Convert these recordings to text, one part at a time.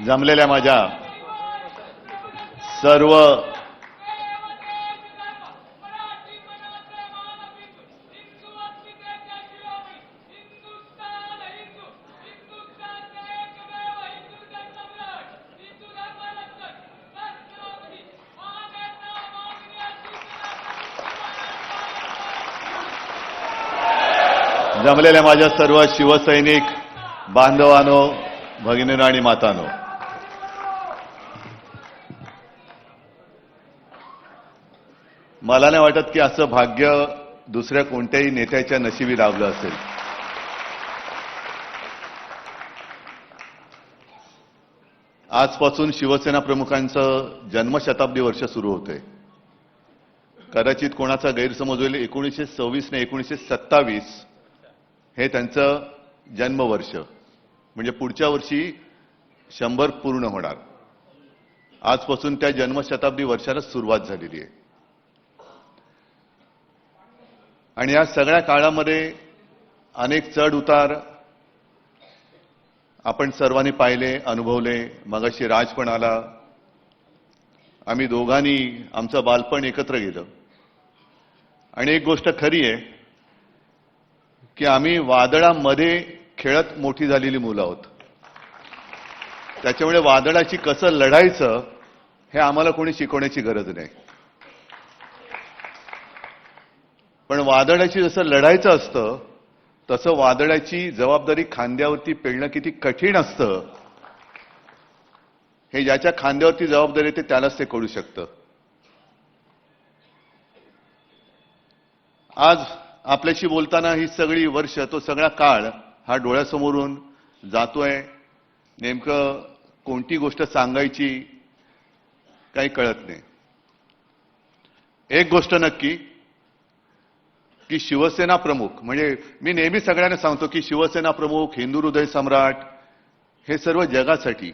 जमलेल्या माझ्या सर्व जमलेल्या माझ्या सर्व शिवसैनिक बांधवांनो, भगिनींनो आणि मातांनो, मला नाही वाटत की असं भाग्य दुसऱ्या कोणत्याही नेत्याच्या नशिबी लाभलं असेल. आजपासून शिवसेना प्रमुखांचं जन्मशताब्दी वर्ष सुरू होतंय. कदाचित कोणाचा गैरसमज होईल, 1926 ने 1927 हे त्यांचं जन्मवर्ष, म्हणजे पुढच्या वर्षी 100 पूर्ण होणार. आजपासून त्या जन्मशताब्दी वर्षाला सुरुवात झालेली आहे. आणि या सगळ्या काळामध्ये अनेक चढ उतार आपण सर्वांनी पाहिले, अनुभवले. मगाशी राज पण आला. आम्ही दोघांनी आमचं बालपण एकत्र गेलं. आणि एक गोष्ट खरी आहे की आम्ही वादळामध्ये खेळत मोठी झालेली मुलं आहोत. त्याच्यामुळे वादळाची कसं लढायचं हे आम्हाला कोणी शिकवण्याची गरज नाही. पण वादळाची जसं लढायचं असतं तसं वादळाची जबाबदारी खांद्यावरती पेलणं किती कठीण असतं हे ज्याच्या खांद्यावरती जबाबदारी येते त्यालाच ते कळू शकतं. आज आपल्याशी बोलताना ही सगळी वर्ष, तो सगळा काळ हा डोळ्यासमोरून जातोय. नेमकं कोणती गोष्ट सांगायची काही कळत नाही. एक गोष्ट नक्की की शिवसेना प्रमुख, म्हणजे मी नेहमी सगळ्यांना सांगतो की शिवसेना प्रमुख, हिंदू हृदय सम्राट हे सर्व जगासाठी.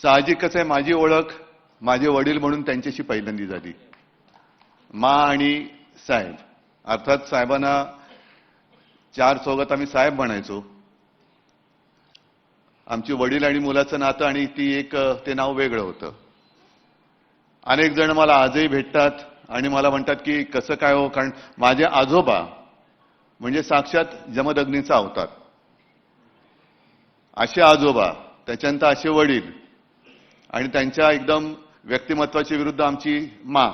साहजिकच आहे, माझी ओळख माझे वडील म्हणून त्यांच्याशी पहिल्यांदी झाली. मा आणि साहेब, अर्थात साहेबांना चार चौघात आम्ही साहेब म्हणायचो. आमची वडील आणि मुलाचं नातं आणि ते नाव वेगळं होतं. अनेक जण मला आजही भेटतात आणि मला म्हणतात की कसं काय हो, कारण माझे आजोबा म्हणजे साक्षात जमदग्नीचा अवतार. असे आजोबा, त्याच्यानंतर असे वडील आणि त्यांच्या एकदम व्यक्तिमत्वाच्या विरुद्ध आमची मा.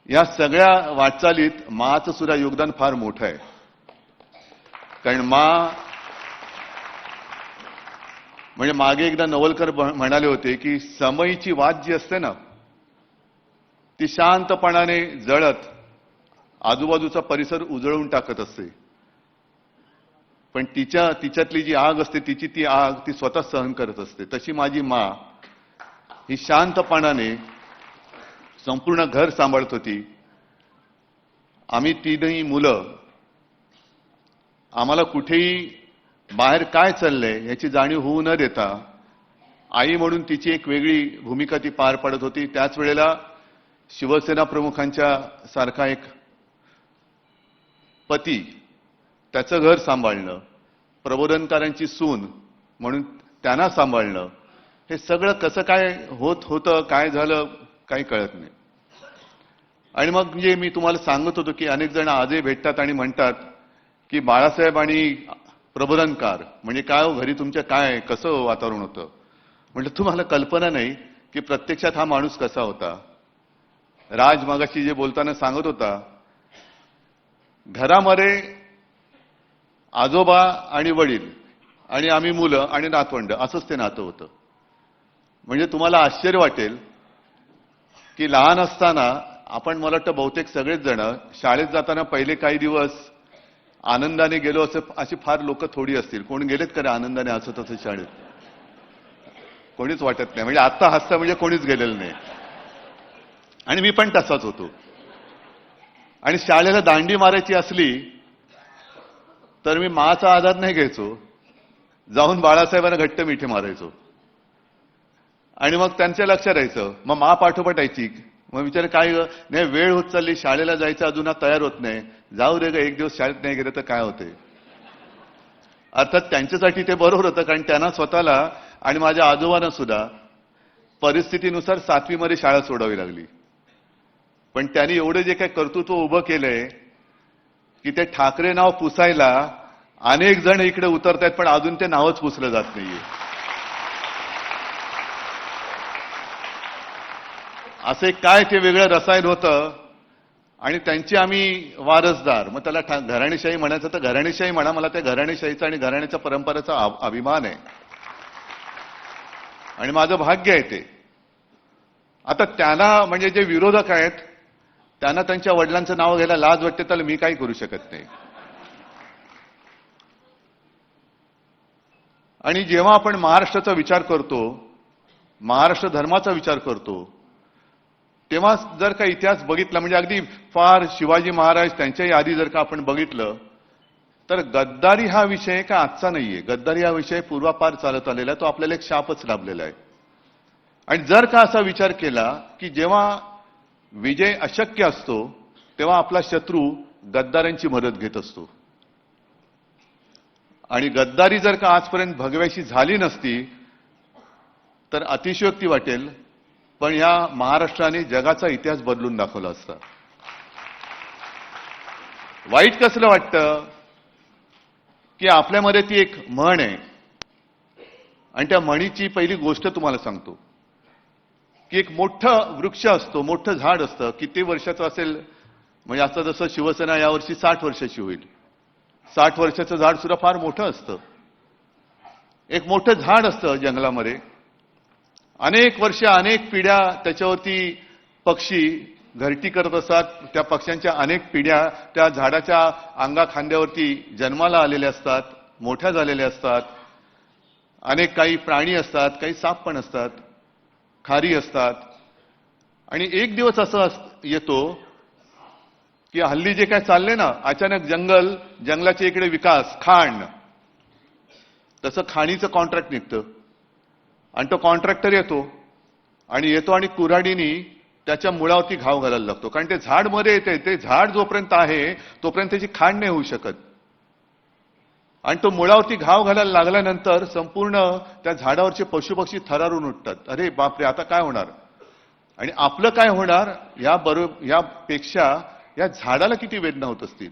या सगळ्या वाटचालीत माचं सुद्धा योगदान फार मोठं आहे. कारण मा म्हणजे मागे एकदा नवलकर म्हणाले होते की समईची वात जी असते ना ती शांतपणाने जळत आजूबाजूचा परिसर उजळून टाकत असते. पण तिच्यातली जी आग असते, ती आग ती स्वतः सहन करत असते. तशी माझी मा ही शांतपणाने संपूर्ण घर सांभाळत होती. आम्ही तीनही मुलं, आम्हाला कुठेही बाहेर काय चाललंय याची जाणीव होऊ न देता आई म्हणून तिची एक वेगळी भूमिका ती पार पाडत होती. त्याच वेळेला शिवसेना प्रमुखांच्या सारखा एक पती, त्याचं घर सांभाळणं, प्रबोधनकारांची सून म्हणून त्यांना सांभाळणं, हे सगळं कसं काय होतं, काय झालं काही कळत नाही. आणि मग म्हणजे मी तुम्हाला सांगत होतो की अनेक जण आजही भेटतात आणि म्हणतात की बाळासाहेब आणि प्रबोधनकार म्हणजे काय हो, घरी तुमच्या काय कसं वातावरण होतं. म्हटलं तुम्हाला कल्पना नाही की प्रत्यक्षात हा माणूस कसा होता. राज मगाशी जे बोलताना सांगत होता, घरामध्ये आजोबा आणि वडील आणि आम्ही मुलं आणि नातवंड असंच ते नातं होतं. म्हणजे तुम्हाला आश्चर्य वाटेल की लहान असताना आपण, मला वाटतं बहुतेक सगळेच जण शाळेत जाताना पहिले काही दिवस आनंदाने गेलो अशी फार लोक थोडी असतील. कोण गेलेत का रे आनंदाने हसत असं शाळेत? कोणीच वाटत नाही. म्हणजे आता हसता म्हणजे कोणीच गेलेलं नाही. आणि मी पण तसाच होतो. आणि शाळेला दांडी मारायची असली तर मी माचा आधार नाही घ्यायचो, जाऊन बाळासाहेबांना घट्ट मिठी मारायचो. आणि मग त्यांच्या लक्षात राहायचं. मग मा पाठोपाठ यायची. मग विचार काय नाही, वेळ होत चालली, शाळेला जायचं अजून तयार होत नाही, जाऊ दे ग, एक दिवस शाळेत नाही गेलं तर काय होते. अर्थात त्यांच्यासाठी ते बरोबर होतं, कारण त्यांना स्वतःला आणि माझ्या आजोबांना सुद्धा परिस्थितीनुसार 7वी मध्ये शाळा सोडावी लागली. पण त्यांनी एवढं जे काही कर्तृत्व उभं केलंय की ते ठाकरे नाव पुसायला अनेक जण इकडे उतरत आहेत, पण अजून ते नावच पुसलं जात नाहीये. असे काय ते वेगळं रसायन होतं आणि त्यांची आम्ही वारसदार. मग त्याला घराणेशाही म्हणायचं तर घराणेशाही म्हणा, मला त्या घराणेशाहीचा आणि घराण्याच्या परंपरेचा अभिमान आहे आणि माझं भाग्य आहे ते. आता त्यांना म्हणजे जे विरोधक आहेत त्यांना त्यांच्या वडिलांचं नाव घ्यायला लाज वाटते, तर मी काही करू शकत नाही. आणि जेव्हा आपण महाराष्ट्राचा विचार करतो, महाराष्ट्र धर्माचा विचार करतो, तेव्हा जर का इतिहास बघितला म्हणजे अगदी फार शिवाजी महाराज त्यांच्याही आधी जर का आपण बघितलं तर गद्दारी हा विषय का आजचा नाहीये. गद्दारी हा विषय पूर्वापार चालत आलेला आहे, तो आपल्याला एक शापच लाभलेला आहे. आणि जर का असा विचार केला की जेव्हा विजय अशक्य असतो तेव्हा आपला शत्रू गद्दारांची मदत घेत असतो, आणि गद्दारी जर का आजपर्यंत भगव्याशी झाली नसती तर अतिशयोक्ती वाटेल, पण या महाराष्ट्राने जगाचा इतिहास बदलून दाखवला असता. वाईट कसलं वाटतं की आपल्यामध्ये ती एक म्हण आहे, आणि त्या म्हणीची पहिली गोष्ट तुम्हाला सांगतो की एक मोठं वृक्ष असतो, मोठं झाड असतं, किती वर्षाचं असेल, म्हणजे आता जसं शिवसेना यावर्षी 60 वर्षाची होईल, 60 वर्षाचं झाड सुद्धा फार मोठं असतं. एक मोठं झाड असतं जंगलामध्ये, अनेक वर्ष अनेक पिढ्या त्याच्यावरती पक्षी घरटी करत असतात. त्या पक्ष्यांच्या अनेक पिढ्या त्या झाडाच्या अंगा खांद्यावरती जन्माला आलेल्या असतात, मोठ्या झालेल्या असतात. अनेक काही प्राणी असतात, काही साप पण असतात, खारी असतात. आणि एक दिवस असं येतो की हल्ली जे काय चाललंय ना, अचानक जंगलाच्या इकडे विकास, खाण, तसं खाणीचं कॉन्ट्रॅक्ट निघतं आणि तो कॉन्ट्रॅक्टर येतो आणि कुऱ्हाडीनी त्याच्या मुळावरती घाव घालायला लागतो. कारण ते झाड मध्ये येते, ते झाड जोपर्यंत आहे तोपर्यंत त्याची खाण नाही होऊ शकत. आणि तो मुळावरती घाव घालायला लागल्यानंतर संपूर्ण त्या झाडावरचे पशुपक्षी थरारून उठतात. अरे बापरे, आता काय होणार आणि आपलं काय होणार, यापेक्षा या झाडाला किती वेदना होत असतील.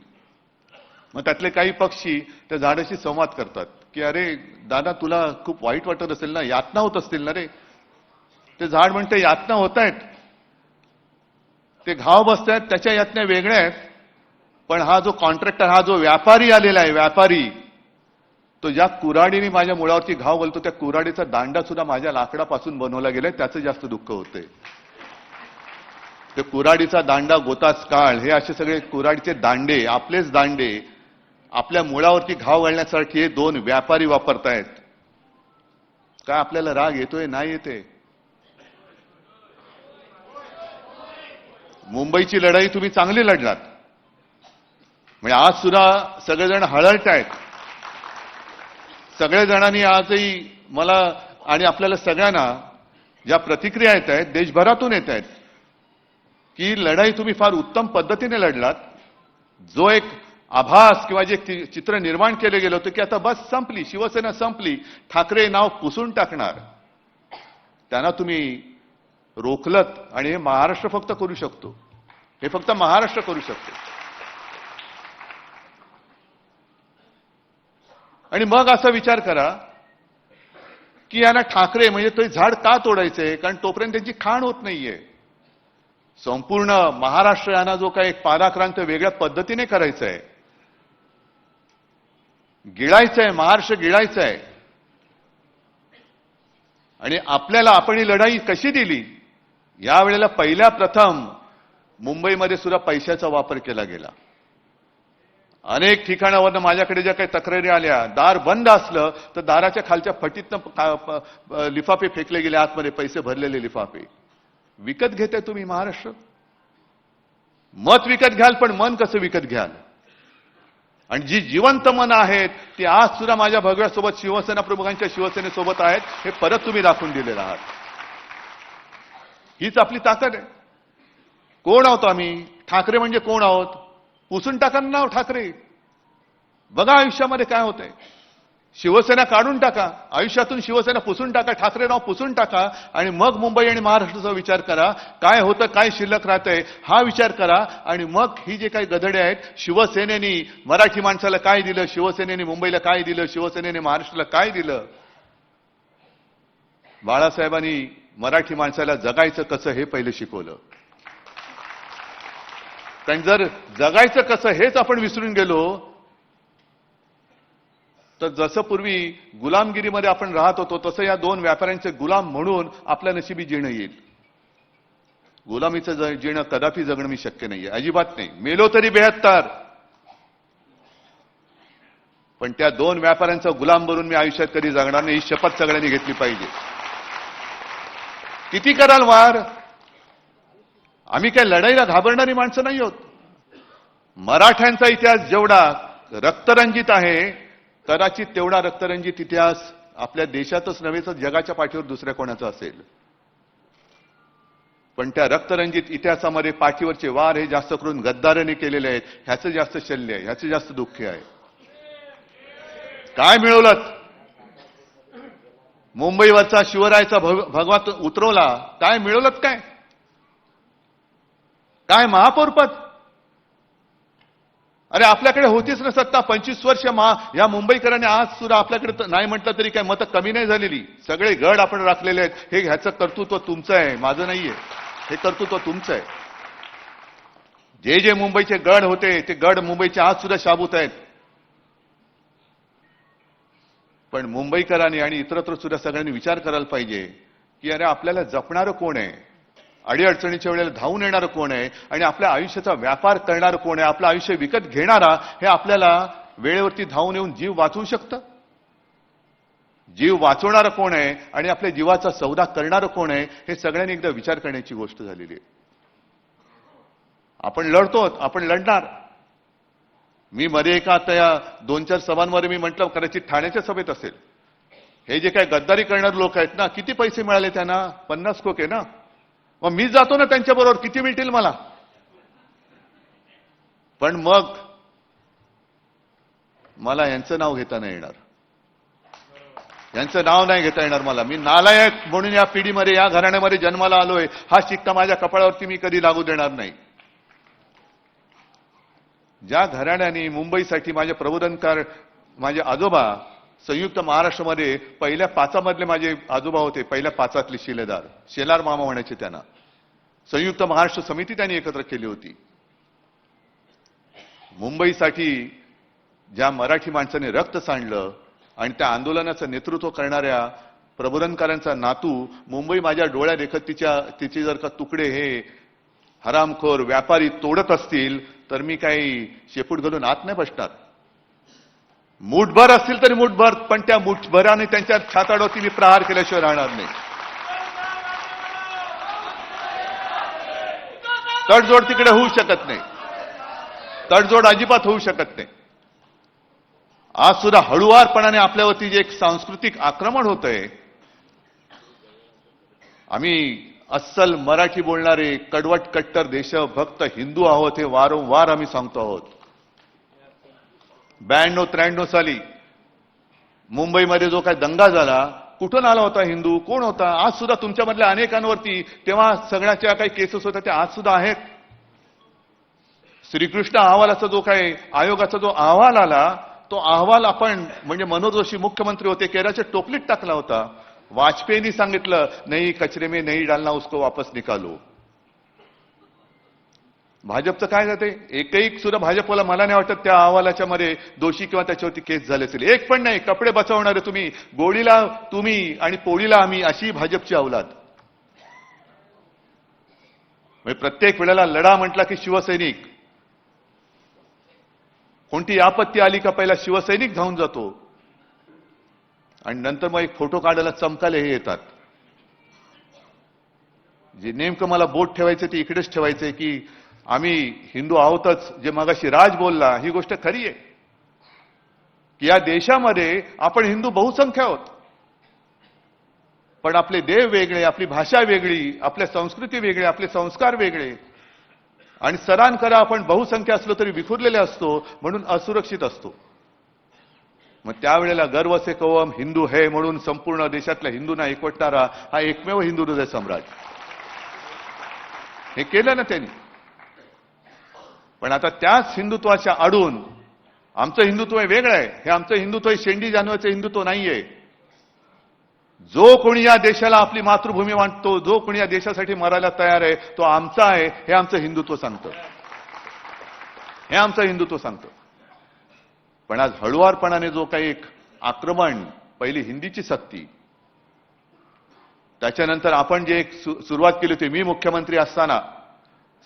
मग त्यातले काही पक्षी त्या झाडाशी संवाद करतात की अरे दादा, तुला खूप वाईट वाटत असेल ना, यातना होत असतील ना रे. ते झाड म्हणते यातना होत आहेत, ते घाव बसत आहेत, त्याच्या यातन्या वेगळ्या आहेत, पण हा जो कॉन्ट्रॅक्टर, हा जो व्यापारी आलेला आहे, व्यापारी, तो ज्या कुऱ्हाडीने माझ्या मुळावरती घाव घालतो त्या कुऱ्हाडीचा दांडा सुद्धा माझ्या लाकडापासून बनवला गेलाय, त्याचं जास्त दुःख होतंय. ते कुऱ्हाडीचा दांडा, गोतास काळ, हे असे सगळे कुऱ्हाडीचे दांडे, आपलेच दांडे आपल्या मुळावरती घाव घालण्यासाठी हे 2 व्यापारी वापरतायत. काय आपल्याला राग येतोय? नाही येते. मुंबईची लढाई तुम्ही चांगली लढलात, म्हणजे आज सुद्धा सगळेजण हळहळतायत. सगळ्या जणांनी आजही मला आणि आपल्याला सगळ्यांना ज्या प्रतिक्रिया येत आहेत देशभरातून येत आहेत की लढाई तुम्ही फार उत्तम पद्धतीने लढलात. जो एक आभास किंवा जे चित्र निर्माण केले गेलं होतं की आता बस संपली, शिवसेना संपली, ठाकरे नाव पुसून टाकणार, त्यांना तुम्ही रोखलत. आणि हे महाराष्ट्र फक्त करू शकतो, हे फक्त महाराष्ट्र करू शकतो. आणि मग असा विचार करा की यांना ठाकरे म्हणजे ते झाड का तोडायचंय, कारण तोपर्यंत त्यांची खाण होत नाहीये. संपूर्ण महाराष्ट्र यांना जो काही एक पादाक्रांत वेगळ्या पद्धतीने करायचा आहे, गिळायचंय, महाराष्ट्र गिळायचंय. आणि आपल्याला आपण ही लढाई कशी दिली, यावेळेला पहिल्या प्रथम मुंबईमध्ये सुद्धा पैशाचा वापर केला गेला. अनेक ठिकाणावरनं माझ्याकडे ज्या काही तक्रारी आल्या, दार बंद असलं तर दाराच्या खालच्या फटीतनं लिफाफे फेकले गेले, आतमध्ये पैसे भरलेले लिफाफे. विकत घेताय तुम्ही महाराष्ट्र? मत विकत घ्याल, पण मन कसं विकत घ्याल? आणि जी जिवंत मन आहेत ती आज सुद्धा माझ्या भगव्यासोबत, शिवसेना प्रमुखांच्या शिवसेनेसोबत आहेत, हे परत तुम्ही दाखवून दिलेलं आहात. हीच आपली ताकद आहे. कोण आहोत आम्ही? ठाकरे म्हणजे कोण आहोत? पुसून टाका नाव ठाकरे. बघा आयुष्यामध्ये काय होतंय. शिवसेना काढून टाका, आयुष्यातून शिवसेना पुसून टाका, ठाकरे नाव पुसून टाका आणि मग मुंबई आणि महाराष्ट्राचा विचार करा. काय होतं, काय शिल्लक राहतंय हा विचार करा. आणि मग ही जे काही गधडे आहेत, शिवसेनेने मराठी माणसाला काय दिलं, शिवसेनेने मुंबईला काय दिलं, शिवसेनेने महाराष्ट्राला काय दिलं. बाळासाहेबांनी मराठी माणसाला जगायचं कसं हे पहिलं शिकवलं. कारण जर जगायचं कसं हेच आपण विसरून गेलो तर जसं पूर्वी गुलामगिरीमध्ये आपण राहत होतो तसं या दोन व्यापाऱ्यांचे गुलाम म्हणून आपल्या नशिबी जीणं येईल. गुलामीचं जीणं कदापि जगणं मी शक्य नाहीये, अजिबात नाही. मेलो तरी 72, पण त्या दोन व्यापाऱ्यांचा गुलाम बनून मी आयुष्यात कधी जगणार नाही, ही शपथ सगळ्यांनी घेतली पाहिजे. किती कराल वार, आम्ही काय लढाईला घाबरणारी माणसं नाही आहोत. मराठ्यांचा इतिहास जेवढा रक्तरंजित आहे कदाचित तेवढा रक्तरंजित इतिहास आपल्या देशातच नव्हे तर जगाच्या पाठीवर दुसऱ्या कोणाचा असेल. पण त्या रक्तरंजित इतिहासामध्ये पाठीवरचे वार हे जास्त करून गद्दाराने केलेले आहेत, ह्याचं जास्त शल्य आहे, ह्याचं जास्त दुःख आहे. काय मिळवलं, मुंबईवरचा शिवरायाचा भगवा उतरवला, काय मिळवलं, काय काय महापौरपद. अरे आपल्याकडे होतीच ना सत्ता 25 वर्ष. या मुंबईकरांनी आज सुद्धा आपल्याकडे नाही म्हटलं तरी काय मतं कमी नाही झालेली. सगळे गड आपण राखलेले आहेत. हे ह्याचं कर्तृत्व तुमचं आहे, माझं नाहीये. हे कर्तृत्व तुमचं आहे. जे जे मुंबईचे गड होते ते गड मुंबईचे आज सुद्धा शाबूत आहेत. पण मुंबईकरांनी आणि इतरत्र सुद्धा सगळ्यांनी विचार करायला पाहिजे की अरे आपल्याला जपणारं कोण आहे, अडीअडचणीच्या वेळेला धावून येणारं कोण आहे आणि आपल्या आयुष्याचा व्यापार करणारं कोण आहे, आपलं आयुष्य विकत घेणारा हे आपल्याला वेळेवरती धावून येऊन जीव वाचवू शकतं. जीव वाचवणारं कोण आहे आणि आपल्या जीवाचा सौदा करणारं कोण आहे हे सगळ्यांनी एकदा विचार करण्याची गोष्ट झालेली आहे. आपण लढतो, आपण लढणार. मी मध्ये एका आता या 2-4 सभांमध्ये मी म्हटलं कदाचित ठाण्याच्या सभेत असेल, हे जे काय गद्दारी करणारे लोक आहेत ना, किती पैसे मिळाले त्यांना, 50 कोके ना. मग मी जातो ना त्यांच्याबरोबर, किती मिळतील मला. पण मग मला यांचं नाव घेता नाही येणार, यांचं नाव नाही घेता येणार मला. मी नालायक म्हणून या पिढीमध्ये या घराण्यामध्ये जन्माला आलोय हा शिक्का माझ्या कपाळावरती मी कधी लागू देणार नाही. ज्या घराण्याने मुंबईसाठी माझे प्रबोधनकार माझे आजोबा संयुक्त महाराष्ट्रामध्ये पहिल्या 5 मधले माझे आजोबा होते, पहिल्या 5तले शिलेदार, शेलार मामा म्हणायचे त्यांना. संयुक्त महाराष्ट्र समिती त्यांनी एकत्र केली होती. मुंबईसाठी ज्या मराठी माणसाने रक्त सांडलं आणि त्या आंदोलनाचं नेतृत्व करणाऱ्या प्रबोधनकारांचा नातू मुंबई माझ्या डोळ्या देखत तिचे जर का तुकडे हे हरामखोर व्यापारी तोडत असतील तर मी काही शेपूट घालून आत नाही बसणार. मुठभर असतील तरी मुठभर, पण त्या मुठभराने त्यांच्या छाताडोती मी प्रहार केल्याशिवाय राहणार नाही. तडजोड तिकडे होऊ शकत नाही, तडजोड अजिबात होऊ शकत नाही. आज सुद्धा हळुवारपणाने आपल्यावरती जे एक सांस्कृतिक आक्रमण होतंय, आम्ही अस्सल मराठी बोलणारे कडवट कट्टर देशभक्त हिंदू आहोत हे वारंवार आम्ही सांगतो आहोत. 92-93 साली मुंबईमध्ये जो काय दंगा झाला, कुठून आला होता हिंदू, कोण होता. आज सुद्धा तुमच्यामधल्या अनेकांवरती तेव्हा सगळ्याच्या काही केसेस होत्या त्या आज सुद्धा आहेत. श्रीकृष्ण अहवालाचा जो काही आयोगाचा जो अहवाल आला तो अहवाल आपण म्हणजे मनोज जोशी मुख्यमंत्री होते, केराच्या टोपलीत टाकला होता. वाजपेयींनी सांगितलं नाही कचरे में नहीं डालना, उसको वापस निकालो. भाजपचं काय जाते, एकही सुद्धा भाजपला मला नाही वाटत त्या अहवालाच्या मध्ये दोषी किंवा त्याच्यावरती केस झाले असेल. एक पण नाही. कपडे बचावणारे तुम्ही, गोळीला तुम्ही आणि पोळीला आम्ही, अशी भाजपची अवलाद. म्हणजे प्रत्येक वेळेला लढा म्हटला की शिवसैनिक, कोणती आपत्ती आली का पहिला शिवसैनिक धावून जातो आणि नंतर मग एक फोटो काढायला चमकाले हे येतात. जे नेमकं मला बोट ठेवायचं ते इकडेच ठेवायचंय की आम्ही हिंदू आहोतच. जे मगाशी राज बोलला ही गोष्ट खरी आहे की या देशामध्ये आपण हिंदू बहुसंख्य आहोत, पण आपले देव वेगळे, आपली भाषा वेगळी, आपल्या संस्कृती वेगळी, आपले संस्कार वेगळे. आणि सरान करा आपण बहुसंख्य असलो तरी विखुरलेले असतो म्हणून असुरक्षित असतो. मग त्यावेळेला गर्व से कवम हिंदू है म्हणून संपूर्ण देशातल्या हिंदूंना एकवटणारा हा एकमेव हिंदू हृदय सम्राट. हे केलं ना त्यांनी. पण आता त्याच हिंदुत्वाच्या आडून आमचं हिंदुत्व वेगळं आहे. हे आमचं हिंदुत्व शेंडी जानवाचं हिंदुत्व नाहीये. जो कोणी या देशाला आपली मातृभूमी मानतो, जो कोणी या देशासाठी मरायला तयार आहे, तो आमचा आहे, हे आमचं हिंदुत्व सांगतं. हे आमचं हिंदुत्व सांगतं. पण आज हळुवारपणाने जो काही एक आक्रमण, पहिली हिंदीची सक्ती, त्याच्यानंतर आपण जे एक सुरुवात केली होती, मी मुख्यमंत्री असताना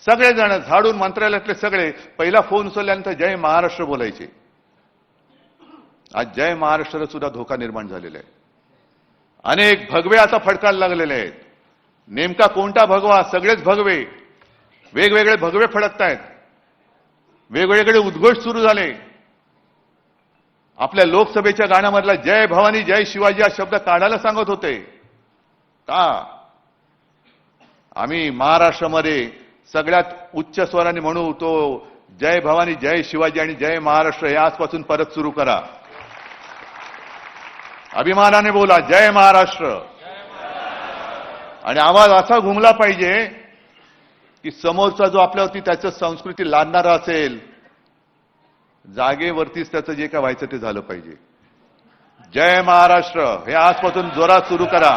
सगळेजण झाडून मंत्रालयातले सगळे पहिला फोन उचलल्यानंतर जय महाराष्ट्र बोलायचे. आज जय महाराष्ट्राला सुद्धा धोका निर्माण झालेला आहे. अनेक भगवे आता फडकायला लागलेले आहेत. नेमका कोणता भगवा? सगळेच भगवे, वेगवेगळे भगवे फडकतायत. वेगवेगळे उद्घोष सुरू झाले. आपल्या लोकसभेच्या गाण्यामधला जय भवानी जय शिवाजी हा शब्द काढायला सांगत होते. का? आम्ही महाराष्ट्रामध्ये सगळ्यात उच्च स्वराने म्हणू तो जय भवानी जय शिवाजी आणि जय महाराष्ट्र हे आजपासून परत सुरू करा. अभिमानाने बोला जय महाराष्ट्र. आणि आवाज असा घुमला पाहिजे की समोरचा जो आपल्यावरती त्याचं संस्कृती लादणारा असेल, जागेवरतीच त्याचं जे काय व्हायचं ते झालं पाहिजे. जय महाराष्ट्र हे आजपासून जोरात सुरू करा.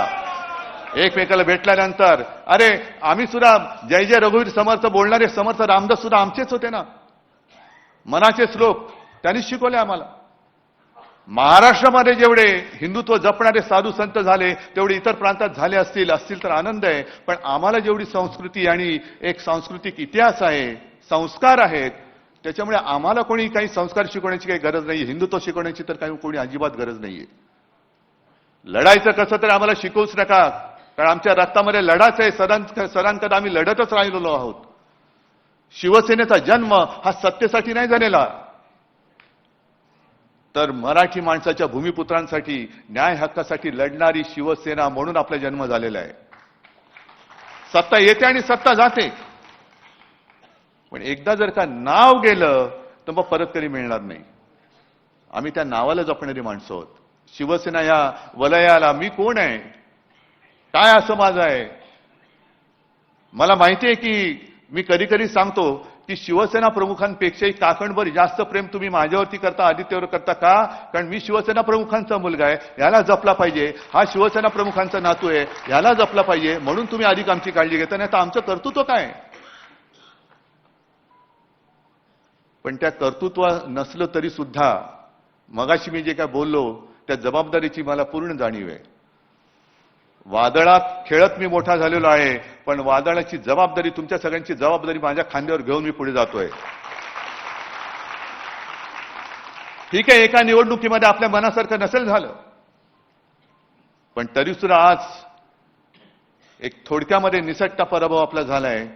एकमेकाला भेटल्यानंतर अरे आम्ही सुद्धा जय जय रघुवीर समर्थ बोलणारे समर्थ रामदास सुद्धा आमचेच होते ना. मनाचे श्लोक त्यांनीच शिकवले आम्हाला. महाराष्ट्रामध्ये जेवढे हिंदुत्व जपणारे साधू संत झाले तेवढे इतर प्रांतात झाले असतील तर आनंद आहे. पण आम्हाला जेवढी संस्कृती आणि एक सांस्कृतिक इतिहास आहे, संस्कार आहेत, त्याच्यामुळे आम्हाला कोणी काही संस्कार शिकवण्याची काही गरज नाहीये. हिंदुत्व शिकवण्याची तर काही कोणी अजिबात गरज नाहीये. लढायचं कसं तर आम्हाला शिकवूच नका, कारण आमच्या रक्तामध्ये लढाच आहे. सदांकदा आम्ही लढतच राहिलेलो आहोत. शिवसेनेचा जन्म हा सत्तेसाठी नाही झालेला, तर मराठी माणसाच्या भूमिपुत्रांसाठी न्याय हक्कासाठी लढणारी शिवसेना म्हणून आपला जन्म झालेला आहे. सत्ता येते आणि सत्ता जाते, पण एकदा जर का नाव गेलं तर मग परत कधी मिळणार नाही. आम्ही त्या नावाला जपणारी माणसं आहोत. शिवसेना या वलयाला मी कोण आहे, काय असं माझं आहे. मला माहिती आहे की मी कधी कधी सांगतो की शिवसेना प्रमुखांपेक्षाही काकणभर जास्त प्रेम तुम्ही माझ्यावरती करता, आदित्यवर करता. का? कारण मी शिवसेना प्रमुखांचा मुलगा आहे, याला जपला पाहिजे. हा शिवसेना प्रमुखांचा नातू आहे, याला जपला पाहिजे, म्हणून तुम्ही अधिक आमची काळजी घेता. नाही तर आमचं कर्तृत्व काय? पण त्या कर्तृत्व नसलं तरी सुद्धा मगाशी मी जे काय बोललो त्या जबाबदारीची मला पूर्ण जाणीव आहे. वादळात खेळत मी मोठा झालेलो आहे, पण वादळाची जबाबदारी, तुमच्या सगळ्यांची जबाबदारी माझ्या खांद्यावर घेऊन मी पुढे जातोय. ठीक आहे, एका निवडणुकीमध्ये आपल्या मनासारखं नसेल झालं, पण तरी सुद्धा आज एक थोडक्यामध्ये निसटता पराभव आपला झालाय.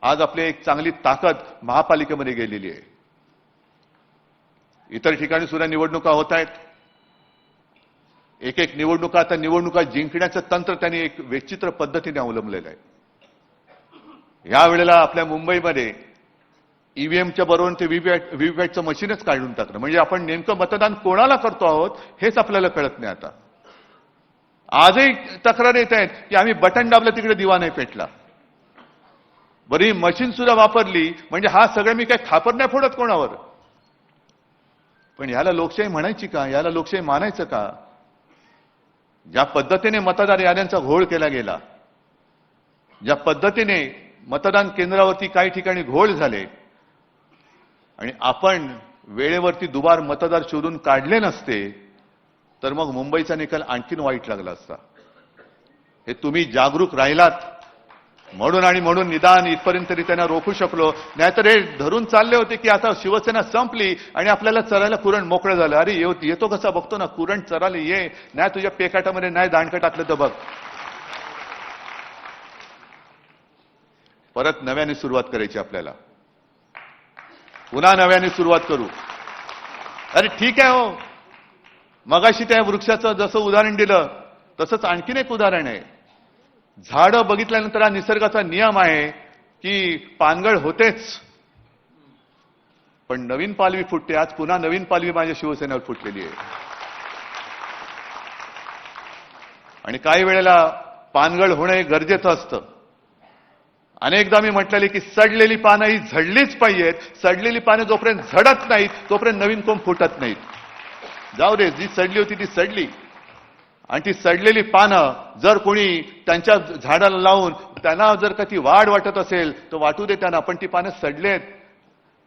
आज आपली एक चांगली ताकद महापालिकेमध्ये गेलेली आहे. इतर ठिकाणी सुद्धा निवडणुका होत आहेत. एक निवडणुका, आता निवडणुका जिंकण्याचं तंत्र त्यांनी एक विचित्र पद्धतीने अवलंबलेलं आहे. यावेळेला आपल्या मुंबईमध्ये ईव्हीएमच्या बरोबर ते व्हीव्हीपॅटचं मशीनच काढून टाकलं. म्हणजे आपण नेमकं मतदान कोणाला करतो आहोत हेच आपल्याला कळत नाही. आता आजही तक्रार येत आहेत की आम्ही बटन दाबलं तिकडे दिवा नाही पेटला. बरी मशीन सुद्धा वापरली म्हणजे हा सगळं मी काय खापर नाही फोडत कोणावर. पण याला लोकशाही म्हणायची का? याला लोकशाही मानायचं का? ज्या पद्धतीने मतदार याद्यांचा घोळ केला गेला, ज्या पद्धतीने मतदान केंद्रावरती काही ठिकाणी घोळ झाले आणि आपण वेळेवरती दुबार मतदार शोधून काढले नसते तर मग मुंबईचा निकाल आणखीन वाईट लागला असता. हे तुम्ही जागरूक राहिलात म्हणून निदान इथपर्यंत तरी त्यांना रोखू शकलो. नाहीतर हे धरून चालले होते की आता शिवसेना संपली आणि आपल्याला चरायला कुरण मोकळं झालं. अरे येतो कसा बघतो ना, कुरण चरायला ये, नाही तुझ्या पेकाटामध्ये नाही दांडकं टाकलं तर बघ. परत नव्याने सुरुवात करायची आपल्याला. पुन्हा नव्याने सुरुवात करू. अरे ठीक आहे हो, मगाशी त्या वृक्षाचं जसं उदाहरण दिलं तसंच आणखीन एक उदाहरण आहे. झाडं बघितल्यानंतर हा निसर्गाचा नियम आहे की पानगळ होतेच, पण नवीन पालवी फुटते. आज पुन्हा नवीन पालवी माझ्या शिवसेनेवर फुटलेली आहे. आणि काही वेळेला पानगळ होणं हे गरजेचं असतं. अनेकदा मी म्हटलेले की सडलेली पानं ही झडलीच पाहिजेत. सडलेली पानं जोपर्यंत झडत नाहीत तोपर्यंत नवीन कोंब फुटत नाहीत. जाऊ दे, जी सडली होती ती सडली. आणि ती सडलेली पानं जर कोणी त्यांच्या झाडाला लावून त्यांना जर का ती वाढ वाटत असेल तर वाटू दे त्यांना, पण ती पानं सडलेत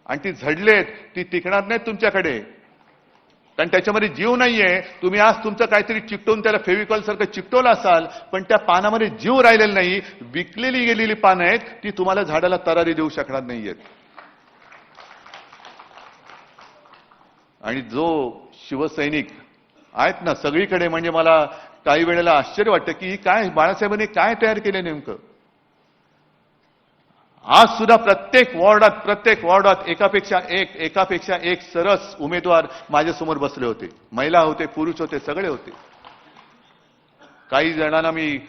आणि ती झडलेत, ती टिकणार नाहीत तुमच्याकडे, कारण त्याच्यामध्ये जीव नाहीये. तुम्ही आज तुमचं काहीतरी चिकटवून त्याला फेविकॉल सारखं चिकटवलं असाल, पण त्या पानामध्ये जीव राहिलेला नाही. विकलेली गेलेली पानं आहेत, ती तुम्हाला झाडाला तरारी देऊ शकणार नाहीयेत. आणि जो शिवसैनिक आहेत ना सगळीकडे, म्हणजे मला काही वेळेला आश्चर्य वाटतं की ही काय बाळासाहेबांनी काय तयार केले नेमकं. आज सुद्धा प्रत्येक वॉर्डात एकापेक्षा एक सरस उमेदवार माझ्यासमोर बसले होते. महिला होते, पुरुष होते, सगळे होते. काही जणांना मी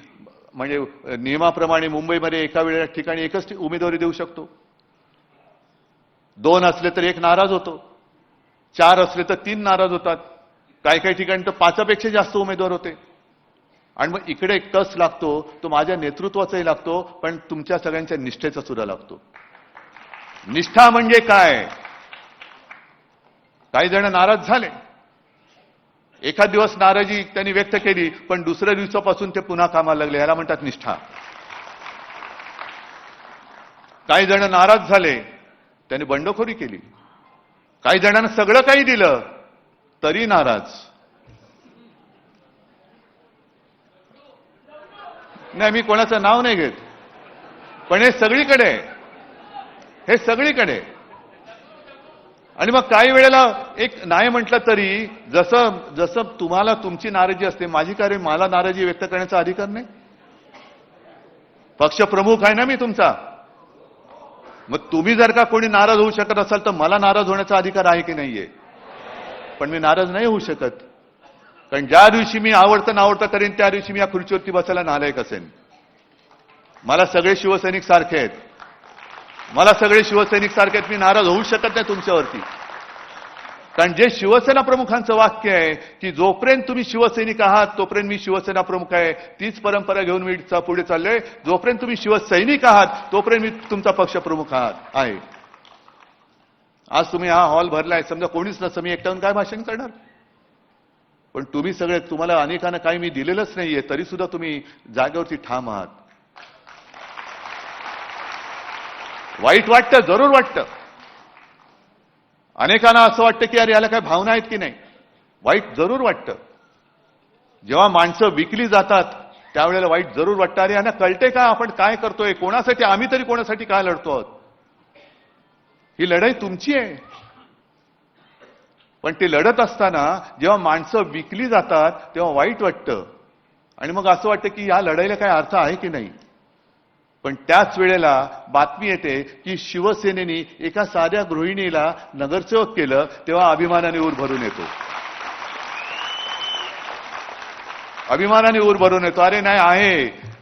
म्हणजे नियमाप्रमाणे मुंबईमध्ये एका वेळेला ठिकाणी एकच उमेदवारी देऊ शकतो. 2 असले तर 1 नाराज होतो, 4 असले तर 3 नाराज होतात, काही ठिकाणी तर 5पेक्षा जास्त उमेदवार होते. आणि मग इकडे एक कस लागतो, तो माझ्या नेतृत्वाचाही लागतो, पण तुमच्या सगळ्यांच्या निष्ठेचा सुद्धा लागतो. निष्ठा म्हणजे काय? काही जण नाराज झाले, एखाद दिवस नाराजी त्यांनी व्यक्त केली, पण दुसऱ्या दिवसापासून ते पुन्हा कामाला लागले, याला म्हणतात निष्ठा. काही जण नाराज झाले, त्यांनी बंडखोरी केली. काही जणांना सगळं काही दिलं तरी नाराज. नाही, मी कोणाचं नाव नाही घेत, पण हे सगळीकडे. आणि मग काही वेळेला एक नाही म्हटलं तरी जसं तुम्हाला तुमची नाराजी असते, माझी काय मला नाराजी व्यक्त करण्याचा अधिकार नाही? पक्षप्रमुख आहे ना मी तुमचा. मग तुम्ही जर का कोणी नाराज होऊ शकत असाल तर मला नाराज होण्याचा अधिकार आहे की नाहीये? पण मी नाराज नाही होऊ शकत, कारण ज्या दिवशी मी नावडतं करेन त्या दिवशी मी या खुर्चीवरती बसायला नालायक असेन. मला सगळे शिवसैनिक सारखे आहेत, मी नाराज होऊ शकत नाही तुमच्यावरती. कारण जे शिवसेना प्रमुखांचं वाक्य आहे की जोपर्यंत तुम्ही शिवसैनिक आहात तोपर्यंत मी शिवसेना प्रमुख आहे, तीच परंपरा घेऊन मी पुढे चाललोय. जोपर्यंत तुम्ही शिवसैनिक आहात तोपर्यंत मी तुमचा पक्षप्रमुख आहे. आज तुम्ही हा हॉल भरलाय, समजा कोणीच नसतं, मी एकट्याहून काय भाषण करणार? पण तुम्ही सगळे, तुम्हाला अनेकांना काही मी दिलेलंच नाहीये, तरी सुद्धा तुम्ही जागेवरती ठाम आहात. वाईट वाटतं, जरूर वाटतं. अनेकांना असं वाटतं की अरे याला काय भावना आहेत की नाही. वाईट जरूर वाटतं. जेव्हा माणसं विकली जातात त्यावेळेला वाईट जरूर वाटतं. अरे यांना कळते का आपण काय करतोय, कोणासाठी, आम्ही तरी कोणासाठी काय लढतो आहोत? ही लढाई तुमची आहे. पण ते लढत असताना जेव्हा माणसं विकली जातात तेव्हा वाईट वाटतं. आणि मग असं वाटतं की या लढाईला काय अर्थ आहे की नाही. पण त्याच वेळेला बातमी येते की शिवसेनेने एका साध्या गृहिणीला नगरसेवक केलं, तेव्हा अभिमानाने ऊर भरून येतो. अरे नाही,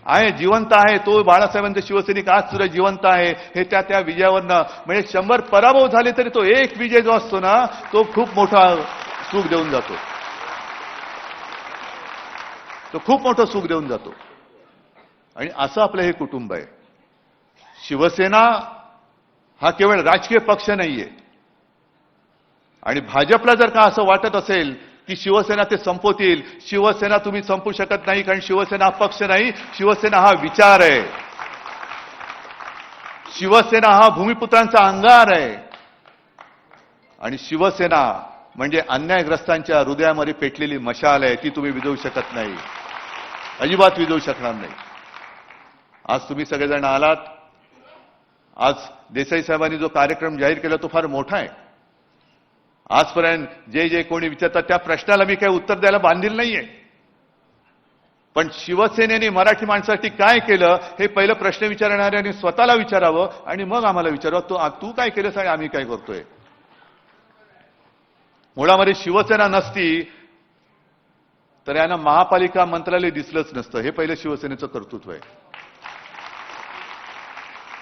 आहे जिवंत आहे तो बाळासाहेबांचा शिवसैनिक आज सुद्धा जिवंत आहे. हे त्या विजयावरनं, म्हणजे 100 पराभव झाले तरी तो एक विजय जो असतो ना तो खूप मोठा सुख देऊन जातो. आणि असं आपलं हे कुटुंब आहे. शिवसेना हा केवळ राजकीय पक्ष नाहीये. आणि भाजपला जर का असं वाटत असेल की शिवसेना ते संपवतील, शिवसेना तुम्ही संपू शकत नाही, कारण शिवसेना हा पक्ष नाही, शिवसेना हा विचार आहे. शिवसेना हा भूमिपुत्रांचा अंगार आहे. आणि शिवसेना म्हणजे अन्यायग्रस्तांच्या हृदयामध्ये पेटलेली मशाल आहे, ती तुम्ही विझवू शकत नाही, अजिबात विझवू शकणार नाही. आज तुम्ही सगळेजण आलात. आज देसाई साहेबांनी जो कार्यक्रम जाहीर केला तो फार मोठा आहे. आजपर्यंत जे कोणी विचारतात त्या प्रश्नाला मी काही उत्तर द्यायला बांधील नाहीये. पण शिवसेनेने मराठी माणसासाठी काय केलं हे पहिलं प्रश्न विचारणाऱ्यांनी स्वतःला विचारावं आणि मग आम्हाला विचारावं, तू काय केलंस आणि आम्ही काय करतोय. मुळामध्ये शिवसेना नसती तर यांना महापालिका मंत्रालय दिसलंच नसतं. हे पहिलं शिवसेनेचं कर्तृत्व आहे.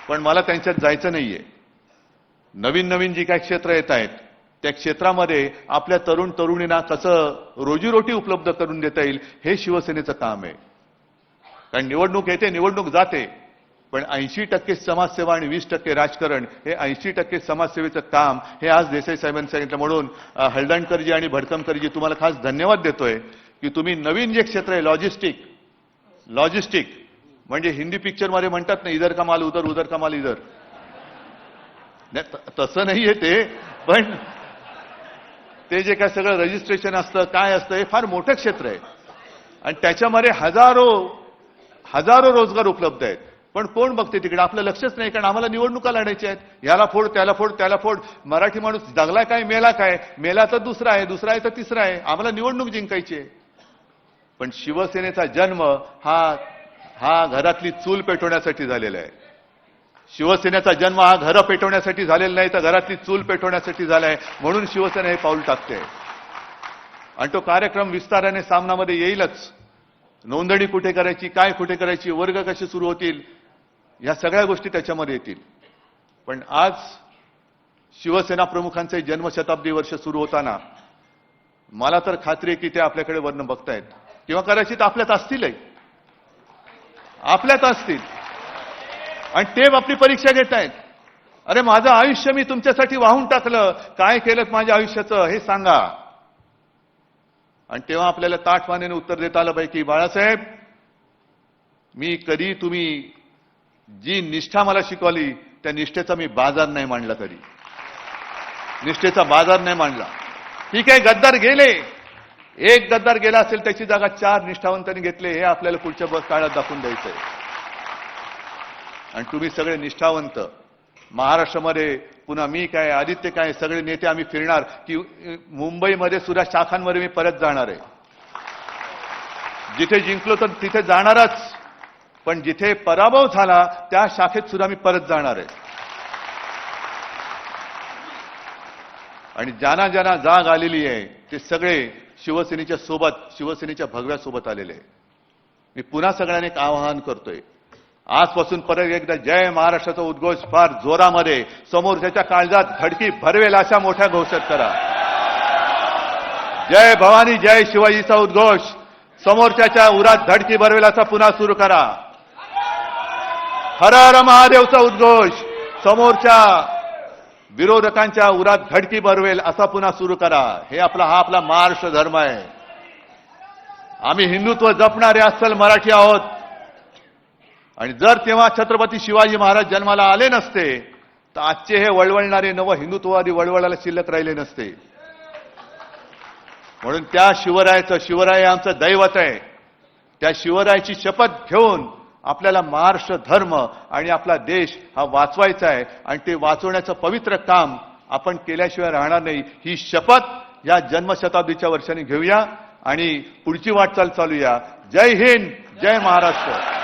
पण मला त्यांच्यात जायचं नाहीये. नवीन जी काय क्षेत्र येत आहेत त्या क्षेत्रामध्ये आपल्या तरुण तरुणींना कसं रोजीरोटी उपलब्ध करून देता येईल हे शिवसेनेचं काम आहे. कारण निवडणूक येते, निवडणूक जाते, पण 80% समाजसेवा आणि 20% राजकारण, हे 80% समाजसेवेचं काम हे आज देसाई साहेबांनी सांगितलं. म्हणून हळदणकरजी आणि भडकमकरजी तुम्हाला खास धन्यवाद देतोय की तुम्ही नवीन जे क्षेत्र आहे लॉजिस्टिक म्हणजे हिंदी पिक्चरमध्ये म्हणतात ना, इधर का माल उधर, उधर का माल इधर, तसं नाहीये ते, पण ते जे काय सगळं रजिस्ट्रेशन असतं, काय असतं, हे फार मोठं क्षेत्र आहे आणि त्याच्यामध्ये हजारो रोजगार उपलब्ध आहेत. पण कोण बघते तिकडे? आपलं लक्षच नाही, कारण आम्हाला निवडणुका लढायच्या आहेत. याला फोड, त्याला फोड, त्याला फोड. मराठी माणूस जगला काय, मेला काय, मेला तर दुसरा आहे, दुसरा आहे तर तिसरा आहे. आम्हाला निवडणूक जिंकायची आहे. पण शिवसेनेचा जन्म हा घरातली चूल पेटवण्यासाठी झालेला आहे. शिवसेनेचा जन्म हा घरं पेटवण्यासाठी झालेला नाही, तर घरातली चूल पेटवण्यासाठी झालाय. म्हणून शिवसेना हे पाऊल टाकते आणि तो कार्यक्रम विस्ताराने सामनामध्ये येईलच. नोंदणी कुठे करायची, काय कुठे करायची, वर्ग कसे सुरू होतील, या सगळ्या गोष्टी त्याच्यामध्ये येतील. पण आज शिवसेना प्रमुखांचे जन्मशताब्दी वर्ष सुरू होताना मला तर खात्री आहे की ते आपल्याकडे वर्ण बघतायत किंवा कदाचित आपल्यात असतीलही, आपल्यात असतील आणि ते आपली परीक्षा घेत आहेत. अरे माझं आयुष्य मी तुमच्यासाठी वाहून टाकलं, काय केलं माझ्या आयुष्याचं हे सांगा. आणि तेव्हा आपल्याला ताठमानेने उत्तर देता आलं पाहिजे की बाळासाहेब, मी कधी तुम्ही जी निष्ठा मला शिकवली त्या निष्ठेचा मी बाजार नाही मांडला, कधी निष्ठेचा बाजार नाही मांडला. ठीक आहे, गद्दार गेले, एक गद्दार गेला असेल त्याची जागा 4 निष्ठावंतांनी घेतले, हे आपल्याला पुढच्या काळात दाखवून द्यायचंय. आणि तुम्ही सगळे निष्ठावंत महाराष्ट्रामध्ये, पुन्हा मी काय, आदित्य काय, सगळे नेते आम्ही फिरणार की मुंबईमध्ये सुद्धा शाखांमध्ये मी परत जाणार आहे. जिथे जिंकलो तर तिथे जाणारच, पण जिथे पराभव झाला त्या शाखेत सुद्धा मी परत जाणार आहे. आणि ज्यांना ज्यांना जाग आलेली आहे ते सगळे शिवसेनेच्या सोबत, शिवसेनेच्या भगव्या सोबत आलेले आहे. मी पुन्हा सगळ्यांना एक आवाहन करतोय, आजपासून परत एकदा जय महाराष्ट्राचा उद्घोष फार जोरामध्ये समोरच्या काळजात धडकी भरवेल अशा मोठ्या घोषित करा. जय भवानी जय शिवाजीचा उद्घोष समोरच्या उरात धडकी भरवेल असा पुन्हा सुरू करा. हर हर महादेवचा उद्घोष समोरच्या विरोधकांच्या उरात धडकी भरवेल असा पुन्हा सुरू करा. हा आपला महाराष्ट्र धर्म आहे. आम्ही हिंदुत्व जपणारे अस्सल मराठी आहोत. आणि जर तेव्हा छत्रपती शिवाजी महाराज जन्माला आले नसते तर आजचे हे वळवळणारे नव हिंदुत्ववादी वळवळाला शिल्लक राहिले नसते. म्हणून त्या शिवराय आमचं दैवत आहे. त्या शिवरायाची शपथ घेऊन आपल्याला महाराष्ट्र धर्म आणि आपला देश हा वाचवायचा आहे आणि ते वाचवण्याचं पवित्र काम आपण केल्याशिवाय राहणार नाही. ही शपथ या जन्मशताब्दीच्या वर्षांनी घेऊया आणि पुढची वाटचाल चालूया. जय हिंद, जय महाराष्ट्र.